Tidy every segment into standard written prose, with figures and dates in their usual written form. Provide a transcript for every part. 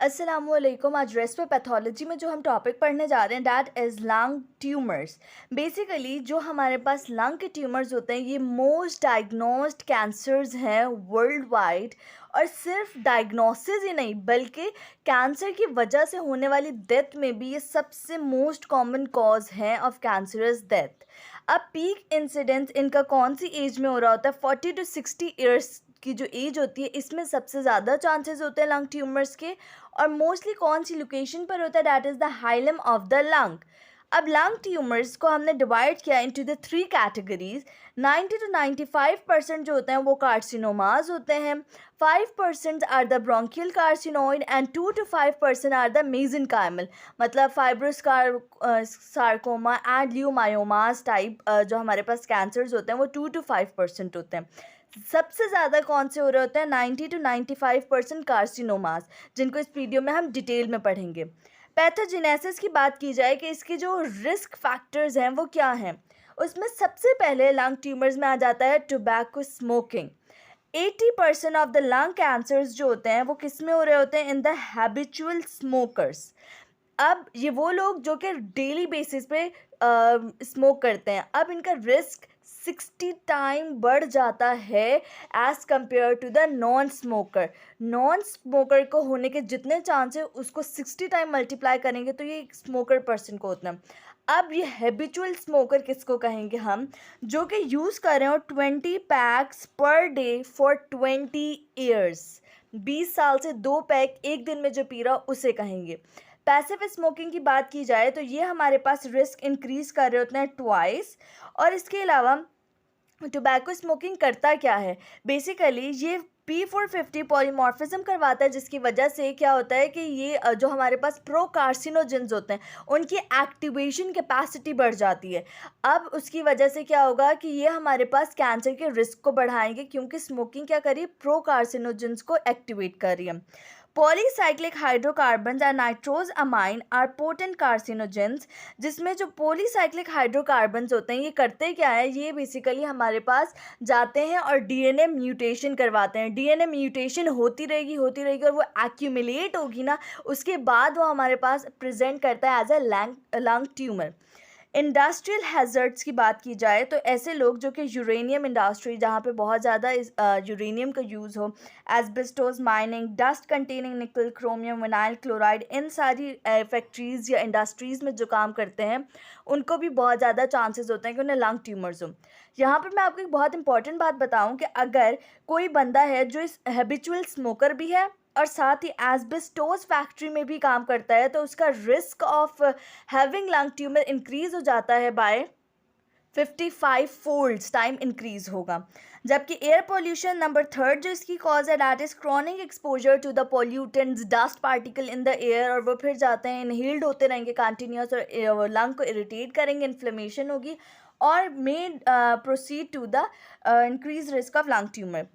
अस्सलामुअलैकुम। आज रेस्पिरोपैथोलॉजी में जो हम टॉपिक पढ़ने जा रहे हैं that is lung tumours. Basically जो हमारे पास लंग के ट्यूमर्स होते हैं ये मोस्ट डायग्नोस्ड कैंसर्स हैं वर्ल्ड वाइड। और सिर्फ डायग्नोसिस ही नहीं बल्कि कैंसर की वजह से होने वाली डेथ में भी ये सबसे मोस्ट कॉमन कॉज है ऑफ कैंसरस डेथ। अब पीक इंसिडेंस इनका कौन सी एज में हो रहा होता है? 40 to 60 ईयर्स की जो एज होती है इसमें सबसे ज़्यादा चांसेस होते हैं लंग ट्यूमर्स के। और मोस्टली कौन सी लोकेशन पर होता है? That is the hilum of the lung. अब लंग ट्यूमर्स को हमने डिवाइड किया into the three categories. 90 to 95% जो होते हैं वो कार्सिनोमाज होते हैं। 5% are the bronchial carcinoid and 2 to 5% are the mesenchymal, मतलब फाइब्रोस्कार सार्कोमा एंड ल्यूमायोमास टाइप जो हमारे पास कैंसर्स होते हैं वो 2 to 5% होते हैं। सबसे ज़्यादा कौन से हो रहे होते हैं? 90 to 95% कार्सिनोमास, जिनको इस वीडियो में हम डिटेल में पढ़ेंगे। पैथोजेनेसिस की बात की जाए कि इसके जो रिस्क फैक्टर्स हैं वो क्या हैं, उसमें सबसे पहले लंग ट्यूमर्स में आ जाता है tobacco smoking. 80% of the lung cancers जो होते हैं वो किस में हो रहे होते हैं? In the habitual smokers. अब ये वो लोग जो कि डेली बेसिस पे स्मोक करते हैं, अब इनका रिस्क 60 टाइम बढ़ जाता है as compare to the non smoker. Non smoker को होने के जितने चांस है उसको 60 टाइम मल्टीप्लाई करेंगे तो ये स्मोकर पर्सन को होता है। अब ये हैबिचुअल स्मोकर किसको कहेंगे हम? जो कि यूज़ कर रहे हो 20 PACS per day for 20 years. 20 साल से 2 पैक एक दिन में जो पी रहा उसे कहेंगे। पैसिव स्मोकिंग की बात की जाए तो ये हमारे पास रिस्क इंक्रीज कर रहे होते हैं ट्वाइस। और इसके अलावा टोबैको स्मोकिंग करता क्या है? बेसिकली ये P450 पॉलीमॉर्फिज्म करवाता है, जिसकी वजह से क्या होता है कि ये जो हमारे पास प्रो कार्सिनोजेंस होते हैं उनकी एक्टिवेशन कैपेसिटी बढ़ जाती है। अब उसकी वजह से क्या होगा कि ये हमारे पास कैंसर के रिस्क को बढ़ाएंगे, क्योंकि स्मोकिंग क्या करी? प्रो कार्सिनोजेंस को एक्टिवेट कर रही है। Polycyclic hydrocarbons and nitrosamine are potent carcinogens. जिसमें जो पॉलीसाइक्लिक हाइड्रोकार्बन्स होते हैं ये करते क्या है? ये बेसिकली हमारे पास जाते हैं और डीएनए म्यूटेशन करवाते हैं। डीएनए म्यूटेशन होती रहेगी और वो एक्यूमुलेट होगी ना, उसके बाद वो हमारे पास प्रेजेंट करता है as a lung tumour. Industrial hazards की बात की जाए तो ऐसे लोग जो कि यूरेनियम इंडस्ट्री, जहाँ पे बहुत ज़्यादा यूरेनियम का यूज़ हो, एस्बेस्टोस माइनिंग, डस्ट कंटेनिंग निकल, क्रोमियम, विनाइल क्लोराइड, इन सारी फैक्ट्रीज़ या इंडस्ट्रीज़ में जो काम करते हैं उनको भी बहुत ज़्यादा चांसेस होते हैं कि उन्हें लंग ट्यूमर्स हो। यहाँ पर मैं आपको एक बहुत इंपॉर्टेंट बात बताऊँ कि अगर कोई बंदा है जो इस हैबिचुअल स्मोकर भी है और साथ ही एस्बेस्टोस फैक्ट्री में भी काम करता है, तो उसका risk of having lung tumour increase हो जाता है बाय 55 फोल्ड्स टाइम इंक्रीज होगा। जबकि एयर पोल्यूशन नंबर थर्ड जो इसकी कॉज है that is chronic exposure to the pollutants dust particle in the air, और वो फिर जाते हैं इनहेल्ड होते रहेंगे कंटिन्यूस और लंग को इरिटेट करेंगे, इन्फ्लेमेशन होगी और may proceed to the increase risk of lung tumour.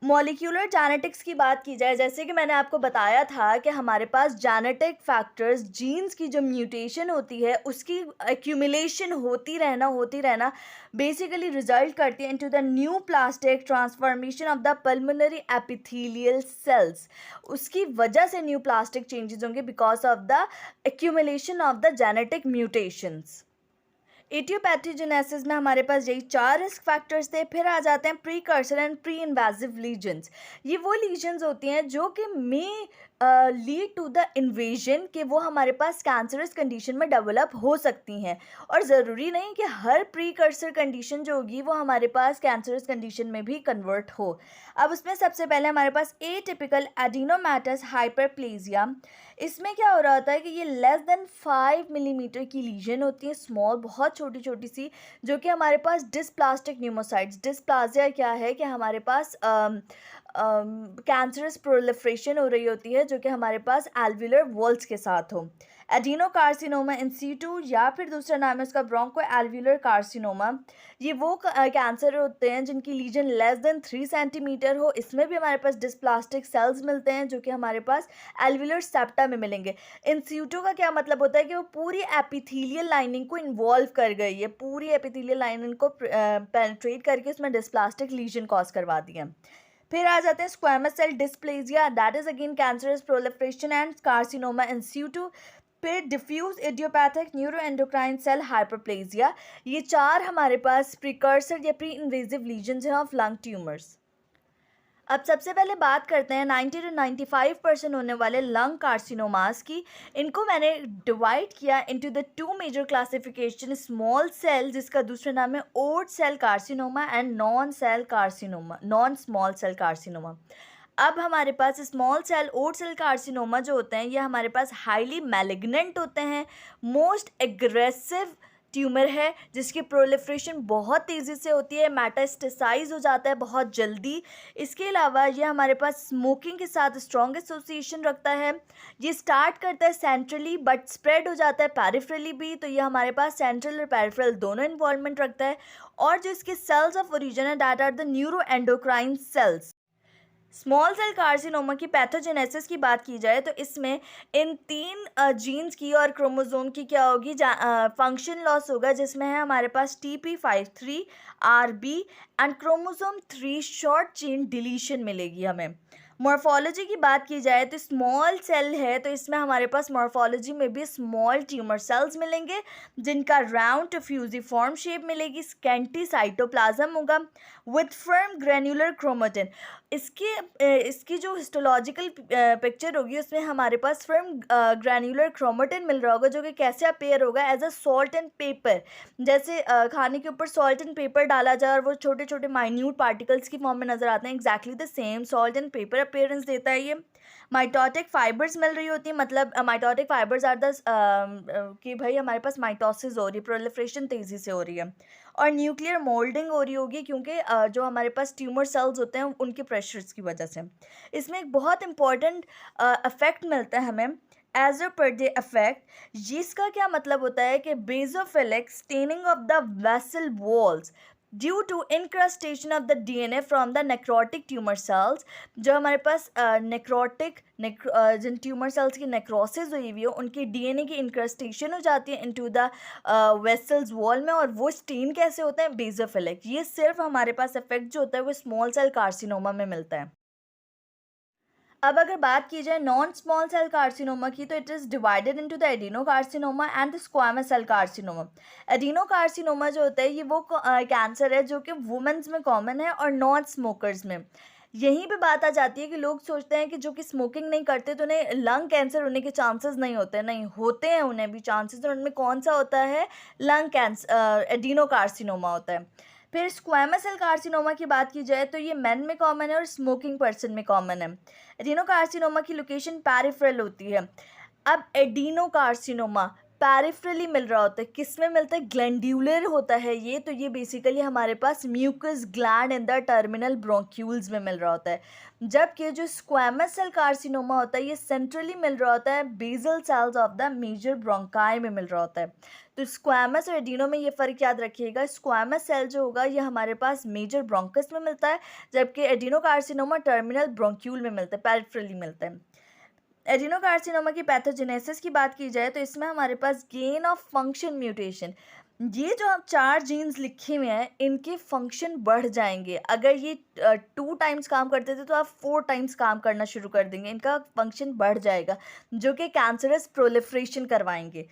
Molecular genetics की बात की जाए, जैसे कि मैंने आपको बताया था कि हमारे पास जेनेटिक फैक्टर्स, जीन्स की जो म्यूटेशन होती है उसकी एक्यूमुलेशन होती रहना बेसिकली रिजल्ट करती है into the neoplastic transformation of the pulmonary epithelial cells. उसकी वजह से न्यू प्लास्टिक चेंजेस होंगे because of the accumulation of the genetic mutations. Etiopathogenesis में हमारे पास यही 4 रिस्क फैक्टर्स थे। फिर आ जाते हैं precursor and pre invasive lesions. ये वो लीजन्स होती हैं जो कि may lead to the invasion, कि वो हमारे पास कैंसरस कंडीशन में डेवलप हो सकती हैं, और ज़रूरी नहीं कि हर प्रीकर्सर कंडीशन जो होगी वो हमारे पास कैंसरस कंडीशन में भी कन्वर्ट हो। अब उसमें सबसे पहले हमारे पास एटिपिकल एडिनोमेटस हाइपरप्लेजिया। इसमें क्या हो रहा होता है कि ये लेस देन 5 मिलीमीटर की लीजन होती है, स्मॉल, बहुत छोटी छोटी सी, जो कि हमारे पास डिस्प्लास्टिक न्यूमोसाइट्स। डिस्प्लाजिया क्या है कि हमारे पास कैंसरस प्रोलिफरेशन हो रही होती है जो कि हमारे पास एल्वुलर वॉल्स के साथ हो। एडिनोकार्सिनोमा इन सीटू, या फिर दूसरा नाम है उसका ब्रोंको एल्वुलर कार्सिनोमा। ये वो कैंसर होते हैं जिनकी लीजन लेस देन 3 सेंटीमीटर हो। इसमें भी हमारे पास डिस्प्लास्टिक सेल्स मिलते हैं जो कि हमारे पास एल्वुलर सेप्टा में मिलेंगे। इन सीटू का क्या मतलब होता है कि वो पूरी एपिथेलियल लाइनिंग को इन्वॉल्व कर गई है, पूरी एपिथेलियल लाइनिंग को पेनिट्रेट करके उसमें डिस्प्लास्टिक लीजन कॉज करवा दिया। फिर आ जाते हैं squamous cell dysplasia, that is again cancerous proliferation and carcinoma in situ। फिर diffuse idiopathic neuroendocrine cell hyperplasia. ये चार हमारे पास प्रिकर्सर या प्री इन्वेजिव लीजन्स हैं ऑफ लंग ट्यूमर्स। अब सबसे पहले बात करते हैं 90 to 95% होने वाले लंग कार्सिनोमास की। इनको मैंने डिवाइड किया into the two major classification, small cell जिसका दूसरा नाम है oat cell carcinoma and non small cell carcinoma. अब हमारे पास small cell oat cell carcinoma जो होते हैं ये हमारे पास हाईली मैलिग्नेंट होते हैं, मोस्ट एग्रेसिव ट्यूमर है जिसकी प्रोलिफरेशन बहुत तेज़ी से होती है, मेटास्टेसाइज हो जाता है बहुत जल्दी। इसके अलावा ये हमारे पास स्मोकिंग के साथ स्ट्रॉन्ग एसोसिएशन रखता है। ये स्टार्ट करता है सेंट्रली बट स्प्रेड हो जाता है पैरिफेरली भी, तो ये हमारे पास सेंट्रल और पैरिफेरल दोनों इन्वॉल्वमेंट रखता है। और जो इसके सेल्स ऑफ ओरिजिन है that are the neuro endocrine cells. Small cell carcinoma की पैथोजेनेसिस की बात की जाए तो इसमें इन तीन जीन्स की और क्रोमोसोम की क्या होगी, फंक्शन लॉस होगा, जिसमें है हमारे पास TP53 RB and chromosome 3 short chain deletion मिलेगी हमें। मॉर्फोलॉजी की बात की जाए तो स्मॉल सेल है तो इसमें हमारे पास मॉर्फोलॉजी में भी स्मॉल ट्यूमर सेल्स मिलेंगे जिनका राउंड फ्यूजिफॉर्म शेप मिलेगी, स्कैंटी साइटोप्लाज्म होगा विथ फर्म ग्रैन्युलर क्रोमेटिन। इसकी जो हिस्टोलॉजिकल पिक्चर होगी उसमें हमारे पास फर्म ग्रैन्युलर क्रोमेटिन मिल रहा होगा जो कि कैसे अपेयर होगा as a salt and pepper. जैसे खाने के ऊपर सॉल्ट एंड पेपर डाला जाए और वो छोटे छोटे माइन्यूट पार्टिकल्स की फॉर्म में नजर आते हैं, exactly the same salt and paper appearance देता है ये। माइटोटिक फाइबर्स मिल रही होती है, मतलब माइटोटिक फाइबर्स आर द कि भाई हमारे पास माइटोसिस हो रही है, प्रोलिफरेशन तेज़ी से हो रही है। और न्यूक्लियर मोल्डिंग हो रही होगी क्योंकि जो हमारे पास ट्यूमर सेल्स होते हैं उनके प्रेशर्स की वजह से। इसमें एक बहुत इंपॉर्टेंट इफेक्ट मिलता है हमें as a per day effect, जिसका क्या मतलब होता है कि basophilic staining of the vessel walls due to incrustation of the DNA from the necrotic tumour cells. जो हमारे पास जिन ट्यूमर सेल्स की नेक्रोसिस हुई हुई है उनकी DNA की इनक्रस्टेशन हो जाती है इनटू द वेसल्स वॉल में, और वो स्टेन कैसे होता है, बेसोफिलिक। ये सिर्फ हमारे पास इफेक्ट जो होता है वो स्मॉल सेल कार्सिनोमा में मिलता है। अब अगर बात की जाए नॉन स्मॉल सेल कार्सिनोमा की तो it is divided into the adenocarcinoma and the squamous cell carcinoma. Adenocarcinoma जो होता है ये वो कैंसर है जो कि वुमेन्स में कॉमन है और नॉन स्मोकर्स में। यहीं पे बात आ जाती है कि लोग सोचते हैं कि जो कि स्मोकिंग नहीं करते तो उन्हें लंग कैंसर होने के चांसेस नहीं होते, नहीं होते हैं उन्हें भी चांसेस, और उनमें कौन सा होता है, लंग कैंसर एडिनो कार्सिनोमा होता है। फिर स्क्वामस सेल कार्सिनोमा की बात की जाए तो ये मेन में कॉमन है और स्मोकिंग पर्सन में कॉमन है। एडिनोकार्सिनोमा की लोकेशन पैरिफेरल होती है। अब एडिनोकार्सिनोमा पैरिफेरली मिल रहा होता है, किस में मिलता है, ग्लैंड्यूलर होता है ये, तो ये बेसिकली हमारे पास mucus gland in the terminal bronchioles में मिल रहा होता है। जबकि जो स्क्वामस सेल कार्सिनोमा होता है ये सेंट्रली मिल रहा होता है, basal cells of the major bronchi में मिल रहा होता है। तो स्क्वामस और एडिनो में ये फ़र्क याद रखिएगा, स्क्वामस सेल जो होगा ये हमारे पास मेजर ब्रोंकस में मिलता है, जबकि एडिनोकार्सिनोमा टर्मिनल ब्रोंक्यूल में मिलता है, पैरिफेरली मिलता है। एडिनोकार्सिनोमा की पैथोजेनेसिस की बात की जाए तो इसमें हमारे पास गेन ऑफ फंक्शन म्यूटेशन, ये जो आप 4 जीन्स लिखे हुए हैं इनके फंक्शन बढ़ जाएंगे। अगर ये 2 टाइम्स काम करते थे तो आप 4 टाइम्स काम करना शुरू कर देंगे, इनका फंक्शन बढ़ जाएगा जो कि कैंसरस प्रोलिफरेशन करवाएंगे।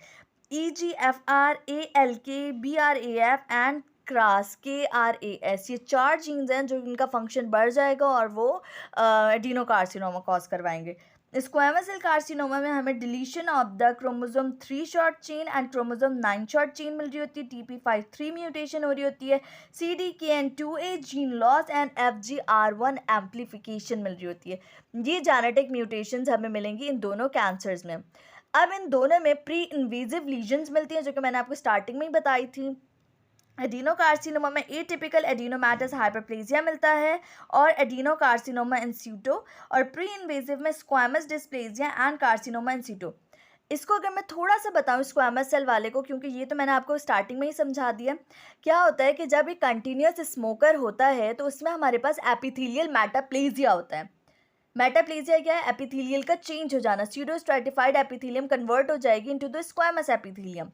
EGFR ALK BRAF and cross KRAS, ये 4 जीन्स हैं जो इनका फंक्शन बढ़ जाएगा और वो एडिनोकार्सिनोमा कॉज करवाएंगे। स्क्वामस सेल कार्सिनोमा में हमें deletion of the chromosome 3 short chain and chromosome 9 short chain मिल रही होती है, TP53 म्यूटेशन हो रही होती है, CDKN2A gene loss and FGR1 amplification मिल रही होती है। ये जेनेटिक म्यूटेशंस हमें मिलेंगी इन दोनों कैंसर्स में। अब इन दोनों में प्री इन्वेजिव लीजन्स मिलती हैं जो कि मैंने आपको स्टार्टिंग में ही बताई थी। एडिनोकार्सिनोमा में एटिपिकल एडिनोमेटस हाइपरप्लेजिया मिलता है और एडिनोकार्सिनोमा इन situ, और प्री इन्वेजिव में squamous dysplasia and carcinoma in situ। इसको अगर मैं थोड़ा सा बताऊं स्क्वामस सेल वाले को, क्योंकि ये तो मैंने आपको स्टार्टिंग में ही समझा दिया। क्या होता है कि जब एक कंटिन्यूस स्मोकर होता है तो उसमें हमारे पास एपिथेलियल मेटाप्लेजिया होता है। मेटाप्लेजिया क्या है? एपिथेलियल का चेंज हो जाना, स्यूडो स्ट्रैटिफाइड एपिथेलियम कन्वर्ट हो जाएगी इनटू द स्क्वैमस एपिथेलियम।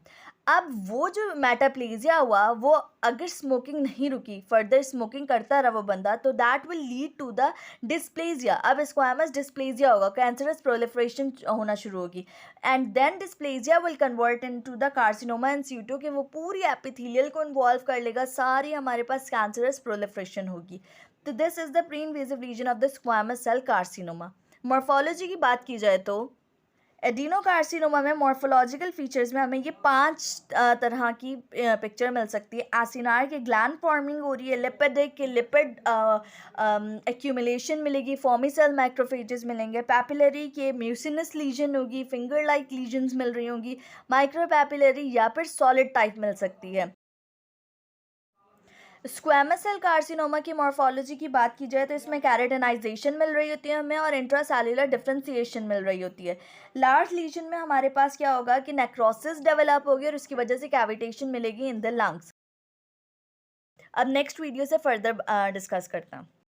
अब वो जो मेटाप्लेजिया हुआ, वो अगर स्मोकिंग नहीं रुकी, फर्दर स्मोकिंग करता रहा वो बंदा, तो that will lead to the dysplasia. अब स्क्वैमस डिस्प्लेजिया होगा, कैंसरस प्रोलिफरेशन होना शुरू होगी, and then dysplasia will convert into the carcinoma in situ, कि वो पूरी एपिथेलियल को इन्वॉल्व कर लेगा, सारी हमारे पास कैंसरस प्रोलिफरेशन होगी। तो this is the pre invasive region of the squamous cell carcinoma. Morphology की बात की जाए तो एडिनोकार्सिनोमा में मॉर्फोलॉजिकल फीचर्स में हमें ये 5 तरह की पिक्चर मिल सकती है। एसिनार के ग्लैंड फॉर्मिंग हो रही है, लिपिडिक के लिपिड एक्यूमुलेशन मिलेगी, फॉर्मी सेल मैक्रोफेजेस मिलेंगे, पैपिलरी के म्यूसिनस लीजन होगी, फिंगर लाइक लीजन्स मिल रही होंगी, माइक्रो पैपिलरी या फिर सॉलिड टाइप मिल सकती है। स्क्वैमस सेल कार्सिनोमा की मॉर्फोलॉजी की बात की जाए तो इसमें कैरेटनाइजेशन मिल रही होती है हमें, और इंट्रासेल्युलर डिफरेंशिएशन मिल रही होती है। लार्ज लीजन में हमारे पास क्या होगा कि नेक्रोसिस डेवलप होगी और उसकी वजह से कैविटेशन मिलेगी इन द लंग्स। अब नेक्स्ट वीडियो से फर्दर डिस्कस करते हैं।